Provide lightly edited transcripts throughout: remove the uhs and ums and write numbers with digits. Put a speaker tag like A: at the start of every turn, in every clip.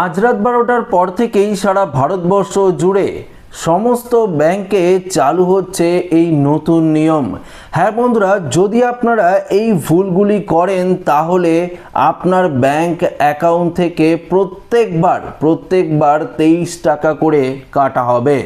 A: আজ রাত 12টার পর থেকেই সারা ভারতবর্ষ জুড়ে সমস্ত ব্যাংকে চালু হচ্ছে এই নতুন নিয়ম। হ্যাঁ বন্ধুরা, যদি আপনারা এই ভুলগুলি করেন তাহলে আপনার ব্যাংক অ্যাকাউন্ট থেকে প্রত্যেকবার 23 টাকা করে কাটা হবে।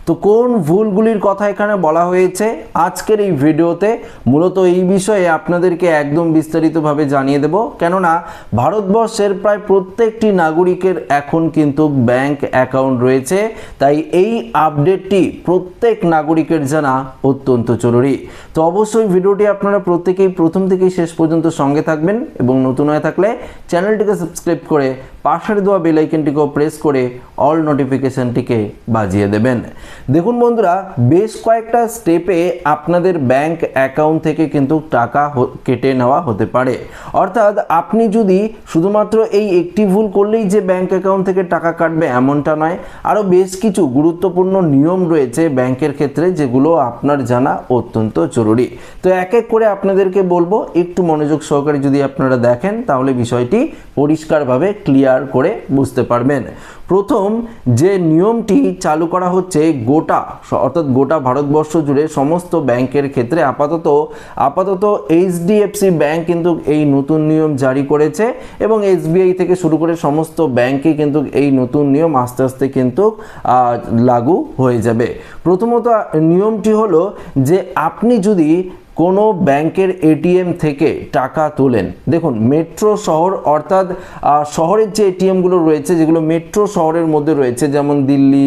A: তো কোন ভুলগুলির কথা এখানে বলা হয়েছে আজকের এই ভিডিওতে, মূলত এই বিষয়ে আপনাদেরকে একদম বিস্তারিতভাবে জানিয়ে দেব। কেননা ভারতবর্ষের প্রায় প্রত্যেকটি নাগরিকের এখন কিন্তু ব্যাংক অ্যাকাউন্ট রয়েছে, তাই এই আপডেটটি প্রত্যেক নাগরিকের জানা অত্যন্ত জরুরি। তো অবশ্যই ভিডিওটি আপনারা প্রত্যেকেই প্রথম থেকেই শেষ পর্যন্ত সঙ্গে থাকবেন এবং নতুন হয়ে থাকলে চ্যানেলটিকে সাবস্ক্রাইব করে পাশের দেওয়া বেল আইকনটিকেও প্রেস করে অল নোটিফিকেশনটিকে বাজিয়ে দেবেন। দেখুন বন্ধুরা, বেশ কয়েকটা স্টেপে আপনাদের ব্যাংক অ্যাকাউন্ট থেকে কিন্তু টাকা কেটে নেওয়া হতে পারে। অর্থাৎ আপনি যদি শুধুমাত্র এই একটি ভুল করলেই যে ব্যাংক অ্যাকাউন্ট থেকে টাকা কাটবে এমনটা নয়, আরও বেশ কিছু গুরুত্বপূর্ণ নিয়ম রয়েছে ব্যাংকের ক্ষেত্রে যেগুলো আপনার জানা অত্যন্ত জরুরি। তো এক এক করে আপনাদেরকে বলবো, একটু মনোযোগ সহকারে যদি আপনারা দেখেন তাহলে বিষয়টি পরিষ্কারভাবে ক্লিয়ার করে বুঝতে পারবেন। প্রথম যে নিয়মটি চালু করা হচ্ছে গোটা ভারতবর্ষ জুড়ে সমস্ত ব্যাংকের ক্ষেত্রে আপাতত এইচডিএফসি ব্যাংক কিন্তু এই নতুন নিয়ম জারি করেছে এবং এসবিআই থেকে শুরু করে সমস্ত ব্যাংকে কিন্তু এই নতুন নিয়ম আস্তে আস্তে কিন্তু লাগু হয়ে যাবে। প্রথমত নিয়মটি হলো যে আপনি যদি কোনো ব্যাংকের এটিএম থেকে টাকা তোলেন, দেখুন মেট্রো শহর অর্থাৎ শহরের যে এটিএমগুলো রয়েছে যেগুলো মেট্রো শহরের মধ্যে রয়েছে, যেমন দিল্লি,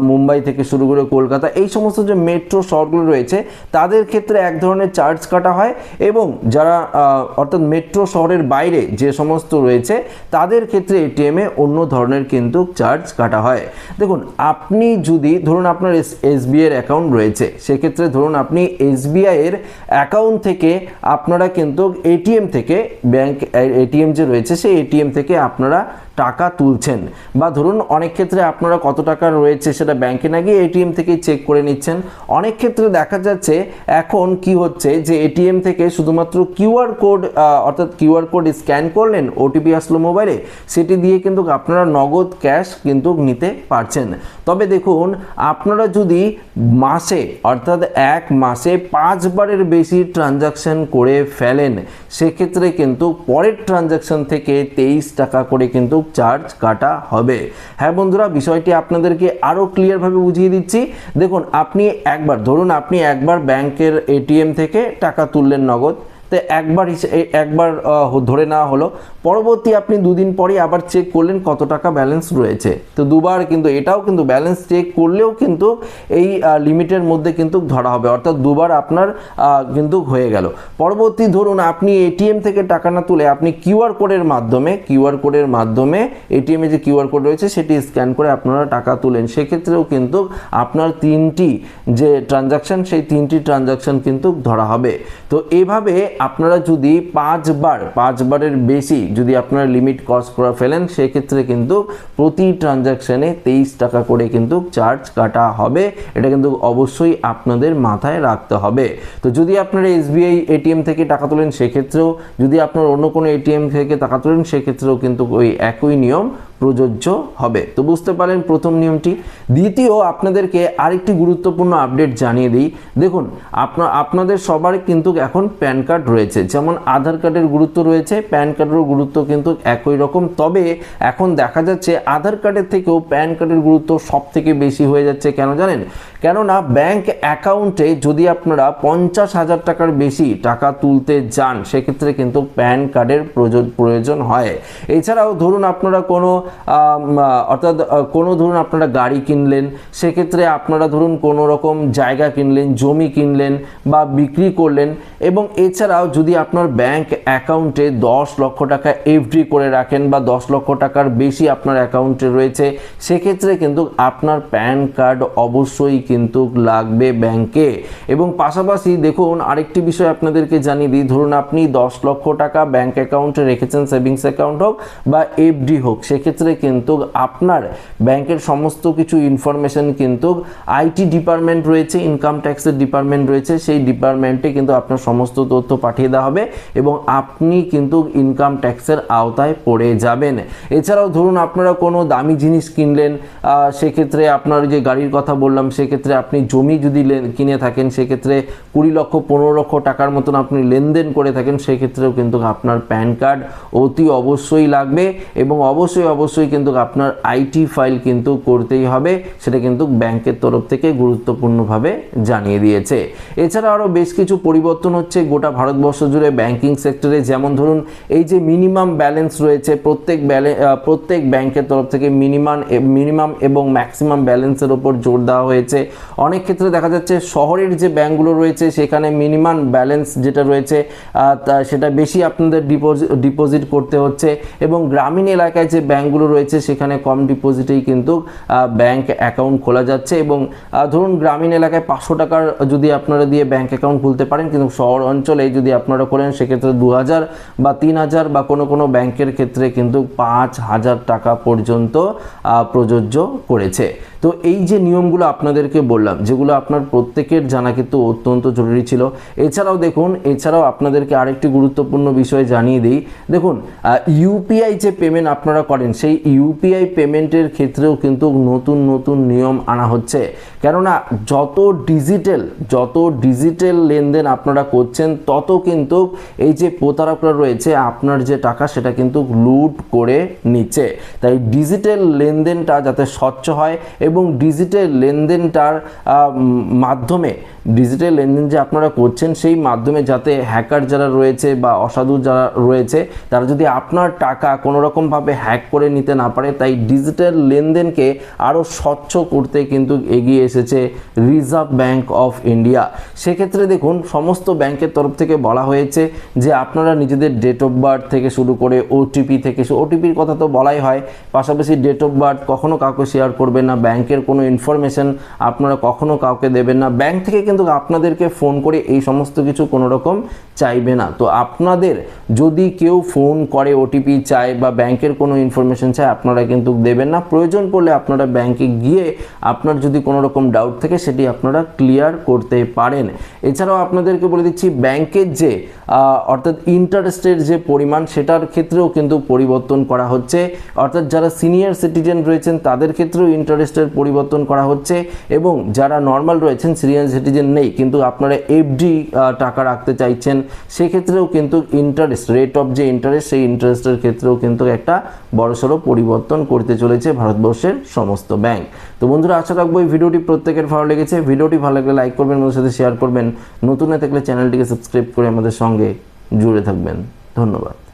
A: মুম্বাই থেকে শুরু করে কলকাতা, এই সমস্ত যে মেট্রো শহরগুলো রয়েছে তাদের ক্ষেত্রে এক ধরনের চার্জ কাটা হয় এবং যারা অর্থাৎ মেট্রো শহরের বাইরে যে সমস্ত রয়েছে তাদের ক্ষেত্রে এটিএমে অন্য ধরনের কিন্তু চার্জ কাটা হয়। দেখুন, আপনি যদি ধরুন আপনার এসবিআই এর অ্যাকাউন্ট রয়েছে, সেক্ষেত্রে ধরুন আপনি এসবিআই এর অ্যাকাউন্ট থেকে আপনারা কিন্তু এটিএম থেকে ব্যাংক এটিএম যে রয়েছে সেই এটিএম থেকে আপনারা টাকা তুলছেন, বা ধরুন অনেক ক্ষেত্রে আপনারা কত টাকা রয়েছে সেটা ব্যাংকে না গিয়ে এটিএম থেকেই চেক করে নিচ্ছেন। অনেক ক্ষেত্রে দেখা যাচ্ছে এখন কি হচ্ছে যে এটিএম থেকে শুধুমাত্র কিউআর কোড স্ক্যান করলেন, ওটিপি আসলো মোবাইলে, সেটি দিয়ে কিন্তু আপনারা নগদ ক্যাশ কিন্তু নিতে পারছেন। তবে দেখুন, আপনারা যদি মাসে অর্থাৎ এক মাসে 5 বারের বেশি ট্রানজাকশন করে ফেলেন, সেক্ষেত্রে কিন্তু পরের ট্রানজাকশন থেকে 23 টাকা করে কিন্তু চার্জ কাটা হবে। হ্যাঁ বন্ধুরা, বিষয়টি আপনাদেরকে আরো ক্লিয়ারভাবে বুঝিয়ে দিচ্ছি। দেখুন, আপনি একবার ব্যাংকের এটিএম থেকে টাকা তুললেন নগদ, তো একবার ধরে নেওয়া হলো, পরবর্তী আপনি দুদিন পরে আবার চেক করলেন কত টাকা ব্যালেন্স রয়েছে, তো দুবার কিন্তু এটাও কিন্তু ব্যালেন্স চেক করলেও কিন্তু এই লিমিটের মধ্যে কিন্তু ধরা হবে, অর্থাৎ দুবার আপনার কিন্তু হয়ে গেল। পরবর্তী ধরুন আপনি এটিএম থেকে টাকা না তুলে আপনি কিউআর কোডের মাধ্যমে এটিএমে যে কিউআর কোড রয়েছে সেটি স্ক্যান করে আপনারা টাকা তুলেন, সেক্ষেত্রেও কিন্তু আপনার 3টি যে ট্রানজাকশন সেই 3টি ট্রানজাকশন কিন্তু ধরা হবে। তো এইভাবে আপনারা যদি 5 বারের বেশি যদি আপনারা লিমিট ক্রস করে ফেলেন, সেক্ষেত্রে কিন্তু প্রতি ট্রানজাকশনে 23 টাকা করে কিন্তু চার্জ কাটা হবে। এটা কিন্তু অবশ্যই আপনাদের মাথায় রাখতে হবে। তো যদি আপনারা এসবিআই এটিএম থেকে টাকা তোলেন সেক্ষেত্রেও, যদি আপনার অন্য কোনো এটিএম থেকে টাকা তোলেন সেক্ষেত্রেও কিন্তু ওই একই নিয়ম প্রযোজ্য হবে। তো বুঝতে পারলেন প্রথম নিয়মটি। দ্বিতীয়, আপনাদেরকে আরেকটি গুরুত্বপূর্ণ আপডেট জানিয়ে দিই। দেখুন, আপনাদের সবার কিন্তু এখন প্যান কার্ড রয়েছে, যেমন আধার কার্ডের গুরুত্ব রয়েছে, প্যান কার্ডেরও গুরুত্ব কিন্তু একই রকম। তবে এখন দেখা যাচ্ছে আধার কার্ডের থেকেও প্যান কার্ডের গুরুত্ব সব থেকে বেশি হয়ে যাচ্ছে। কেন জানেন? কেননা ব্যাংক অ্যাকাউন্টে যদি আপনারা 50,000 টাকার বেশি টাকা তুলতে যান, সেক্ষেত্রে কিন্তু প্যান কার্ডের প্রয়োজন হয়। এছাড়াও ধরুন আপনারা ধরুন আপনারা গাড়ি কিনলেন, সেক্ষেত্রে আপনারা ধরুন কোনো রকম জায়গা কিনলেন, জমি কিনলেন বা বিক্রি করলেন, এবং এছাড়াও যদি আপনার ব্যাংক অ্যাকাউন্টে 10 লক্ষ টাকা এফডি করে রাখেন বা 10 লক্ষ টাকার বেশি আপনার অ্যাকাউন্টে রয়েছে, সেক্ষেত্রে কিন্তু আপনার প্যান কার্ড অবশ্যই কিন্তু লাগবে ব্যাংকে। এবং পাশাপাশি দেখুন আরেকটি বিষয় আপনাদেরকে জানিয়ে দিই, ধরুন আপনি 10 লক্ষ টাকা ব্যাংক অ্যাকাউন্টে রেখেছেন, সেভিংস অ্যাকাউন্ট হোক বা এফডি হোক, সেক্ষেত্রে সেক্ষেত্রে কিন্তু আপনার ব্যাংকের সমস্ত কিছু ইনফরমেশন কিন্তু আইটি ডিপার্টমেন্ট রয়েছে, ইনকাম ট্যাক্সের ডিপার্টমেন্ট রয়েছে, সেই ডিপার্টমেন্টে কিন্তু আপনার সমস্ত তথ্য পাঠিয়ে দেওয়া হবে এবং আপনি কিন্তু ইনকাম ট্যাক্সের আওতায় পড়ে যাবেন। এছাড়াও ধরুন আপনারা কোনো দামি জিনিস কিনলেন, সেক্ষেত্রে আপনার যে গাড়ির কথা বললাম, সেক্ষেত্রে আপনি জমি যদি কিনে থাকেন, সেক্ষেত্রে 20 লক্ষ 15 লক্ষ টাকার মতন আপনি লেনদেন করে থাকেন, সেক্ষেত্রেও কিন্তু আপনার প্যান কার্ড অতি অবশ্যই লাগবে এবং অবশ্যই কিন্তু আপনার আইটি ফাইল কিন্তু করতেই হবে, সেটা কিন্তু ব্যাংকের তরফ থেকে গুরুত্বপূর্ণভাবে জানিয়ে দিয়েছে। এছাড়া আরও বেশ কিছু পরিবর্তন হচ্ছে গোটা ভারতবর্ষ জুড়ে ব্যাংকিং সেক্টরে। যেমন ধরুন এই যে মিনিমাম ব্যালেন্স রয়েছে, প্রত্যেক ব্যাংকের তরফ থেকে মিনিমাম এবং ম্যাক্সিমাম ব্যালেন্সের ওপর জোর দেওয়া হয়েছে। অনেক ক্ষেত্রে দেখা যাচ্ছে শহরের যে ব্যাংকগুলো রয়েছে সেখানে মিনিমাম ব্যালেন্স যেটা রয়েছে সেটা বেশি আপনাদের ডিপোজিট করতে হচ্ছে এবং গ্রামীণ এলাকায় যে ব্যাংকগুলো রয়েছে সেখানে কম ডিপোজিটেই কিন্তু ব্যাংক অ্যাকাউন্ট খোলা যাচ্ছে এবং ধরুন গ্রামীণ এলাকায় 500 টাকার যদি আপনারা দিয়ে ব্যাংক অ্যাকাউন্ট খুলতে পারেন, কিন্তু শহর অঞ্চলে যদি আপনারা করেন সেক্ষেত্রে 2000 বা 3000 বা কোনো ব্যাংকের ক্ষেত্রে কিন্তু 5000 টাকা পর্যন্ত প্রযোজ্য করেছে। তো এই যে নিয়মগুলো আপনাদেরকে বললাম, যেগুলো আপনার প্রত্যেকের জানা কিন্তু অত্যন্ত জরুরি ছিল। এছাড়াও আপনাদেরকে আরেকটি গুরুত্বপূর্ণ বিষয় জানিয়ে দিই। দেখুন ইউপিআই যে পেমেন্ট আপনারা করেন, সেই ইউপিআই পেমেন্টের ক্ষেত্রেও কিন্তু নতুন নিয়ম আনা হচ্ছে। কেননা যত ডিজিটাল লেনদেন আপনারা করছেন তত কিন্তু এই যে প্রতারকরা রয়েছে আপনার যে টাকা সেটা কিন্তু লুট করে নিচ্ছে। তাই ডিজিটাল লেনদেনটা যাতে স্বচ্ছ হয় এবং ডিজিটাল লেনদেনটার মাধ্যমে ডিজিটাল লেনদেন যে আপনারা করছেন সেই মাধ্যমে যাতে হ্যাকার যারা রয়েছে বা অসাধু যারা রয়েছে তারা যদি আপনার টাকা কোনো রকমভাবে হ্যাক করে নিতে না পারে, তাই ডিজিটাল লেনদেনকে আরও স্বচ্ছ করতে কিন্তু এগিয়ে এসেছে রিজার্ভ ব্যাংক অফ ইন্ডিয়া। সেক্ষেত্রে দেখুন সমস্ত ব্যাংকের তরফ থেকে বলা হয়েছে যে আপনারা নিজেদের ডেট অফ বার্থ থেকে শুরু করে ওটিপির কথা তো বলাই হয়, পাশাপাশি ডেট অফ বার্থ কখনো কাউকে শেয়ার করবেন না, ব্যাংকের কোনো ইনফরমেশন আপনারা কখনো কাউকে দেবেন না, ব্যাংক থেকে কিন্তু আপনাদেরকে ফোন করে এই সমস্ত কিছু কোনো রকম চাইবে না। তো আপনাদের যদি কেউ ফোন করে ওটিপি চায় বা ব্যাংকের কোনো ইনফরমেশন চায় আপনারা কিন্তু দেবেন না। প্রয়োজন পড়লে আপনারা ব্যাংকে গিয়ে আপনার যদি কোনো রকম ডাউট থাকে সেটি আপনারা ক্লিয়ার করতে পারেন। এছাড়াও আপনাদেরকে বলে দিচ্ছি ব্যাংকের যে অর্থাৎ ইন্টারেস্টের যে পরিমাণ সেটার ক্ষেত্রেও কিন্তু পরিবর্তন করা হচ্ছে, অর্থাৎ যারা সিনিয়র সিটিজেন রয়েছেন তাদের ক্ষেত্রেও ইন্টারেস্টের পরিবর্তন করা হচ্ছে এবং যারা নর্মাল রয়েছেন সিনিয়র সিটিজেন নেই কিন্তু আপনারা এফডি টাকা রাখতে চাইছেন সেক্ষেত্রেও কিন্তু রেট অফ যে ইন্টারেস্ট সেই ইন্টারেস্টের ক্ষেত্রেও কিন্তু একটা বড়সড় পরিবর্তন করতে চলেছে ভারতবর্ষের সমস্ত ব্যাংক। তো বন্ধুরা আশা রাখবো এই ভিডিওটি প্রত্যেকের ভালো লেগেছে। ভিডিওটি ভালো লাগলে লাইক করবেন, আমাদের সাথে শেয়ার করবেন, নতুন হয়ে থাকলে চ্যানেলটিকে সাবস্ক্রাইব করে আমাদের সঙ্গে জুড়ে থাকবেন। ধন্যবাদ।